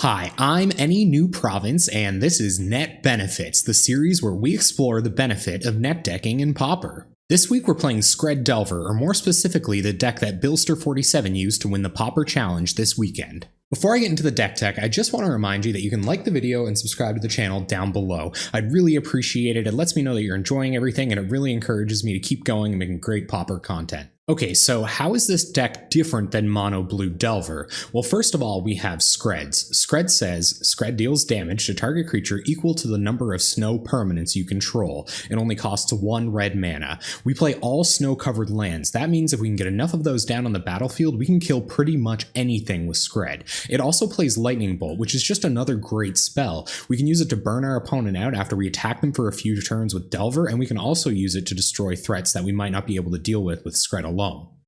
Hi, I'm Any New Province, and this is Net Benefits, the series where we explore the benefit of net decking in Pauper. This week we're playing Skred Delver, or more specifically the deck that Billster47 used to win the Pauper Challenge this weekend. Before I get into the deck tech, I just want to remind you that you can like the video and subscribe to the channel down below. I'd really appreciate it. It lets me know that you're enjoying everything, and it really encourages me to keep going and making great Pauper content. Okay, so how is this deck different than Mono Blue Delver? Well, first of all, we have Skreds. Skred says, Skred deals damage to target creature equal to the number of snow permanents you control. It only costs 1 red mana. We play all snow-covered lands. That means if we can get enough of those down on the battlefield, we can kill pretty much anything with Skred. It also plays Lightning Bolt, which is just another great spell. We can use it to burn our opponent out after we attack them for a few turns with Delver, and we can also use it to destroy threats that we might not be able to deal with Skred alone.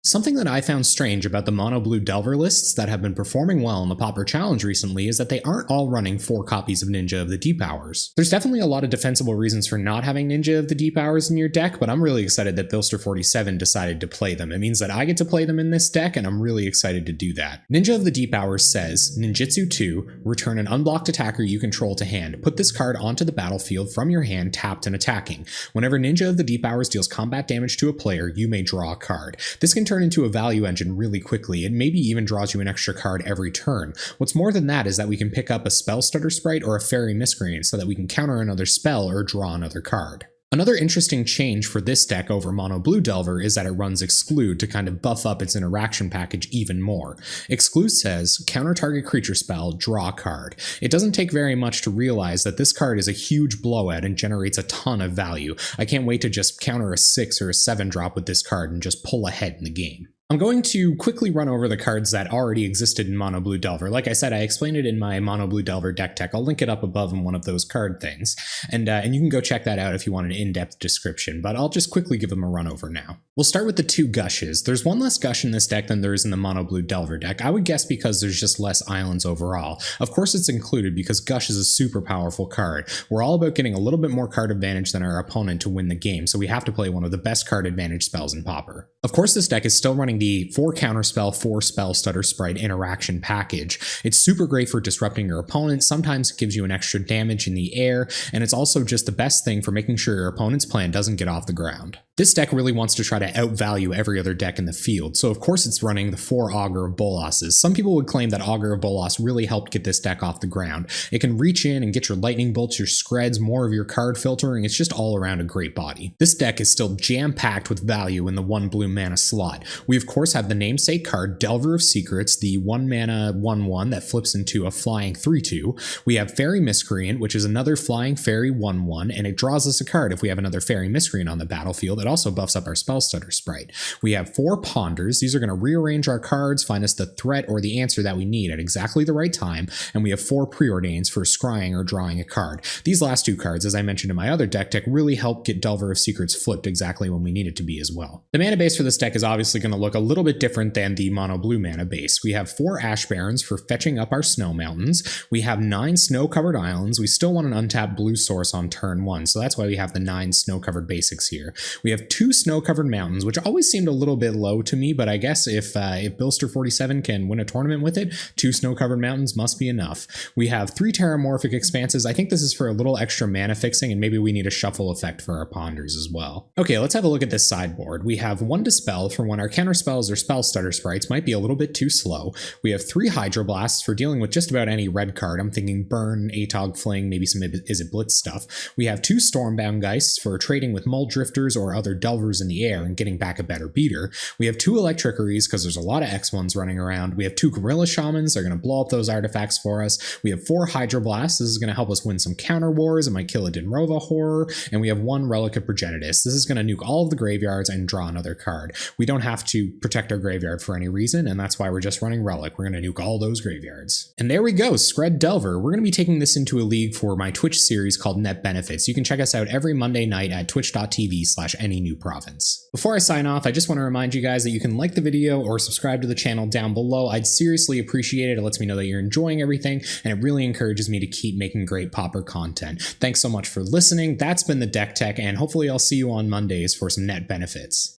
Something that I found strange about the Mono Blue Delver lists that have been performing well in the Pauper Challenge recently is that they aren't all running 4 copies of Ninja of the Deep Hours. There's definitely a lot of defensible reasons for not having Ninja of the Deep Hours in your deck, but I'm really excited that Billster47 decided to play them. It means that I get to play them in this deck, and I'm really excited to do that. Ninja of the Deep Hours says, Ninjutsu 2, return an unblocked attacker you control to hand. Put this card onto the battlefield from your hand tapped and attacking. Whenever Ninja of the Deep Hours deals combat damage to a player, you may draw a card. This can turn into a value engine really quickly. It maybe even draws you an extra card every turn. What's more than that is that we can pick up a Spell Stutter Sprite or a Fairy Miscreant so that we can counter another spell or draw another card. Another interesting change for this deck over Mono Blue Delver is that it runs Exclude to kind of buff up its interaction package even more. Exclude says, counter target creature spell, draw a card. It doesn't take very much to realize that this card is a huge blowout and generates a ton of value. I can't wait to just counter a 6 or a 7 drop with this card and just pull ahead in the game. I'm going to quickly run over the cards that already existed in Mono Blue Delver. Like I said, I explained it in my Mono Blue Delver deck tech. I'll link it up above in one of those card things, and you can go check that out if you want an in-depth description, but I'll just quickly give them a run over now. We'll start with the 2 Gushes. There's 1 less Gush in this deck than there is in the Mono Blue Delver deck. I would guess because there's just less islands overall. Of course it's included because Gush is a super powerful card. We're all about getting a little bit more card advantage than our opponent to win the game, so we have to play one of the best card advantage spells in Pauper. Of course this deck is still running the 4 counterspell, 4 spell stutter sprite interaction package. It's super great for disrupting your opponent. Sometimes it gives you an extra damage in the air, and it's also just the best thing for making sure your opponent's plan doesn't get off the ground. This deck really wants to try to outvalue every other deck in the field, so of course it's running the 4 Augur of Bolosses. Some people would claim that Augur of Bolos really helped get this deck off the ground. It can reach in and get your lightning bolts, your Skreds, more of your card filtering. It's just all around a great body. This deck is still jam-packed with value in the 1 blue mana slot. We of course have the namesake card Delver of Secrets, the 1 mana 1/1 that flips into a flying 3/2. We have Fairy Miscreant, which is another flying fairy 1/1, and it draws us a card if we have another Fairy Miscreant on the battlefield. It also buffs up our Spell Stutter Sprite. We have 4 Ponders. These are going to rearrange our cards, find us the threat or the answer that we need at exactly the right time, and we have 4 Preordains for scrying or drawing a card. These last 2 cards, as I mentioned in my other deck tech, really help get Delver of Secrets flipped exactly when we need it to be as well. The mana base for this deck is obviously going to look a little bit different than the Mono Blue mana base. We have 4 Ash Barrens for fetching up our snow mountains. We have 9 snow-covered islands. We still want an untapped blue source on turn 1, so that's why we have the 9 snow-covered basics here. We have 2 snow-covered mountains, which always seemed a little bit low to me, but I guess if Billster47 can win a tournament with it, 2 snow-covered mountains must be enough. We have 3 Terramorphic Expanses. I think this is for a little extra mana fixing, and maybe we need a shuffle effect for our Ponders as well. Okay, let's have a look at this sideboard. We have 1 Dispel for when our counterspells or Spell Stutter Sprites might be a little bit too slow. We have 3 Hydroblasts for dealing with just about any red card. I'm thinking Burn, Atog Fling, maybe some Izzet Blitz stuff. We have 2 Stormbound Geists for trading with Mull Drifters or other Delvers in the air and getting back a better beater. We have 2 Electricaries because there's a lot of X1s running around. We have 2 Gorilla Shamans. They're going to blow up those artifacts for us. We have 4 Hydroblasts. This is going to help us win some counter wars. It might kill a Dinrova Horror. And we have 1 Relic of Progenitus. This is going to nuke all of the graveyards and draw another card. We don't have to protect our graveyard for any reason, and that's why we're just running Relic. We're going to nuke all those graveyards. And there we go, Skred Delver. We're going to be taking this into a league for my Twitch series called Net Benefits. You can check us out every Monday night at twitch.tv/anynewprovince. Before I sign off, I just want to remind you guys that you can like the video or subscribe to the channel down below. I'd seriously appreciate it. It lets me know that you're enjoying everything, and it really encourages me to keep making great Pauper content. Thanks so much for listening. That's been the Deck Tech, and hopefully I'll see you on Mondays for some Net Benefits.